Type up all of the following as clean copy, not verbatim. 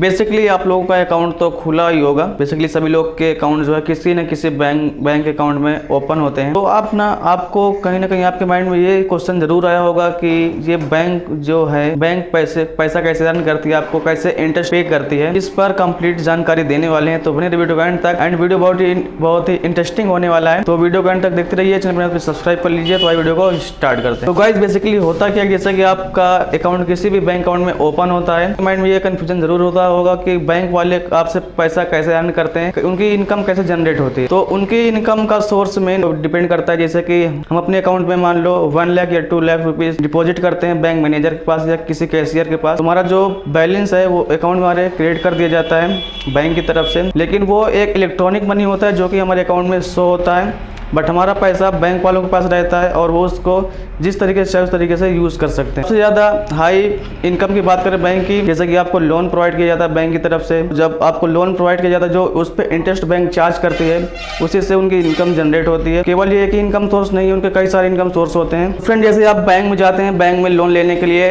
Basically आप लोगों का अकाउंट तो खुला ही होगा। बेसिकली सभी लोग के अकाउंट जो है किसी न किसी बैंक अकाउंट में ओपन होते हैं। तो आपको कहीं ना कहीं आपके माइंड में ये क्वेश्चन जरूर आया होगा कि ये बैंक जो है, बैंक पैसा कैसे अर्न करती है, आपको कैसे इंटरेस्ट पे करती है। इस पर कंप्लीट जानकारी देने वाले हैं, तो बने वीडियो को एंड तक। एंड वीडियो बहुत ही इंटरेस्टिंग होने वाला है, तो वीडियो को एंड तक देखते रहिए। चैनल पर सब्सक्राइब कर लीजिए। तो आइए वीडियो को स्टार्ट करते हैं। तो गाइस बेसिकली होता क्या, जैसे कि आपका अकाउंट किसी भी बैंक अकाउंट में ओपन होता है, माइंड में ये कंफ्यूजन जरूर होगा कि बैंक वाले आपसे पैसा कैसे अर्न करते हैं, उनकी इनकम कैसे जनरेट होती है। तो उनकी इनकम का सोर्स में डिपेंड करता है। जैसे कि हम अपने अकाउंट में मान लो 1 लाख या 2 लाख रुपीज डिपॉजिट करते हैं बैंक मैनेजर के पास या किसी कैशियर के पास। हमारा जो बैलेंस है वो अकाउंट में हमारे क्रेडिट कर दिया जाता है बैंक की तरफ से, लेकिन वो एक इलेक्ट्रॉनिक मनी होता है जो कि हमारे अकाउंट में शो होता है। बट हमारा पैसा बैंक वालों के पास रहता है और वो उसको जिस तरीके से चाहे उस तरीके से यूज़ कर सकते हैं। सबसे ज़्यादा हाई इनकम की बात करें बैंक की, जैसे कि आपको लोन प्रोवाइड किया जाता है बैंक की तरफ से। जब आपको लोन प्रोवाइड किया जाता है, जो उस पर इंटरेस्ट बैंक चार्ज करती है, उसी से उनकी इनकम जनरेट होती है। केवल ये एक ही इनकम सोर्स नहीं है, उनके कई सारे इनकम सोर्स होते हैं। फ्रेंड, जैसे आप बैंक में जाते हैं, बैंक में लोन लेने के लिए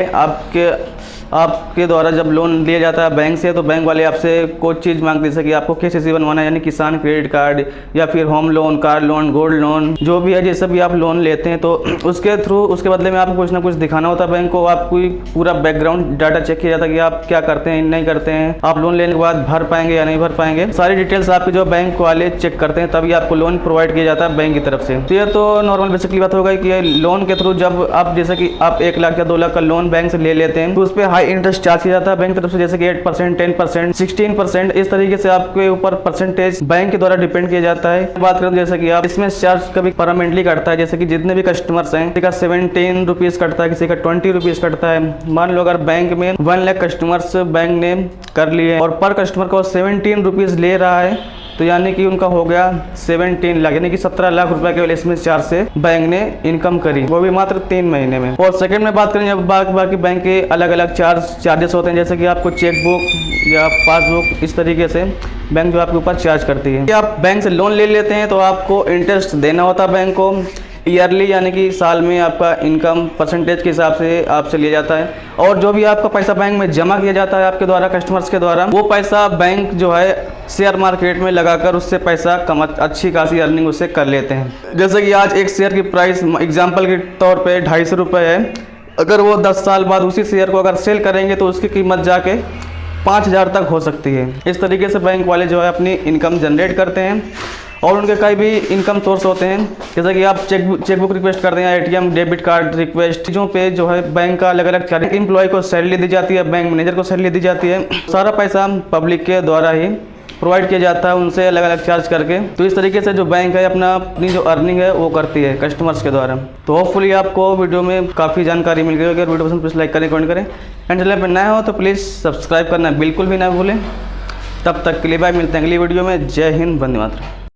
आपके द्वारा जब लोन लिया जाता है बैंक से, तो बैंक वाले आपसे कोई चीज़ मांगते हैं, जैसे कि आपको KCC बनवाना है, यानी किसान क्रेडिट कार्ड, या फिर home loan, car loan, gold loan, जो भी है जैसे भी आप लोन लेते हैं, तो उसके बदले में आपको कुछ ना कुछ दिखाना होता है बैंक को। आपको पूरा बैकग्राउंड डाटा चेक किया जाता है कि आप क्या करते हैं, नहीं करते हैं, आप लोन लेने के बाद भर पाएंगे या नहीं भर पाएंगे। सारी डिटेल्स आपके जो बैंक वाले चेक करते हैं, तभी आपको लोन प्रोवाइड किया जाता है बैंक की तरफ से। तो ये तो नॉर्मल बेसिकली बात होगा कि लोन के थ्रू जब आप जैसे कि आप 1 लाख या 2 लाख का लोन बैंक से ले लेते हैं, तो उस पर हाई इंटरेस्ट चार्ज किया जाता है बैंक की तरफ से, जैसे कि 8%, 10%, 16%, इस तरीके से आपके ऊपर परसेंटेज बैंक के द्वारा डिपेंड किया जाता है। बात करें जैसे कि आप इसमें चार्ज कभी परमानेंटली कटता है, जैसे कि जितने भी कस्टमर्स हैं, किसी का 17 रुपीज कटता है, किसी का 20 रुपीज कटता है। मान लो अगर बैंक में 1 लाख कस्टमर्स बैंक ने कर लिए और पर कस्टमर को 17 रुपीज ले रहा है, तो यानी कि उनका हो गया 17 लाख, यानी कि 17 लाख रुपए केवल इसमें चार्ज से बैंक ने इनकम करी, वो भी मात्र 3 महीने में। और सेकंड में बात करें, जब बाकी बैंक के अलग अलग चार्जेस होते हैं, जैसे कि आपको चेकबुक या पासबुक, इस तरीके से बैंक जो आपके ऊपर चार्ज करती है। आप बैंक से लोन ले लेते हैं तो आपको इंटरेस्ट देना होता है बैंक को ईयरली, यानी कि साल में आपका इनकम परसेंटेज के हिसाब से आपसे लिया जाता है। और जो भी आपका पैसा बैंक में जमा किया जाता है आपके द्वारा, कस्टमर्स के द्वारा, वो पैसा बैंक जो है शेयर मार्केट में लगाकर उससे पैसा अच्छी खासी अर्निंग उससे कर लेते हैं। जैसे कि आज एक शेयर की प्राइस एग्जाम्पल के तौर पे 250 रुपये है। अगर वो 10 साल बाद उसी शेयर को अगर सेल करेंगे तो उसकी कीमत जाके 5000 तक हो सकती है। इस तरीके से बैंक वाले जो है अपनी इनकम जनरेट करते हैं। और उनके कई भी इनकम सोर्स होते हैं, जैसे कि आप चेकबुक रिक्वेस्ट करते हैं, ATM डेबिट कार्ड रिक्वेस्ट, चीज़ों पे जो है बैंक का अलग अलग चार्ज, एम्प्लॉय को सैलरी दी जाती है, बैंक मैनेजर को सैलरी दी जाती है। सारा पैसा पब्लिक के द्वारा ही प्रोवाइड किया जाता है, उनसे अलग अलग चार्ज करके। तो इस तरीके से जो बैंक है अपनी जो अर्निंग है वो करती है कस्टमर्स के द्वारा। तो होपफुली आपको वीडियो में काफ़ी जानकारी मिल गई होगी। अगर वीडियो पसंद प्लीज़ लाइक करें, कमेंट करें, एंड चैनल पर नए हो तो प्लीज़ सब्सक्राइब करना बिल्कुल भी ना भूलें। तब तक के लिए बाय, मिलते हैं अगली वीडियो में। जय हिंद, वंदे मातरम।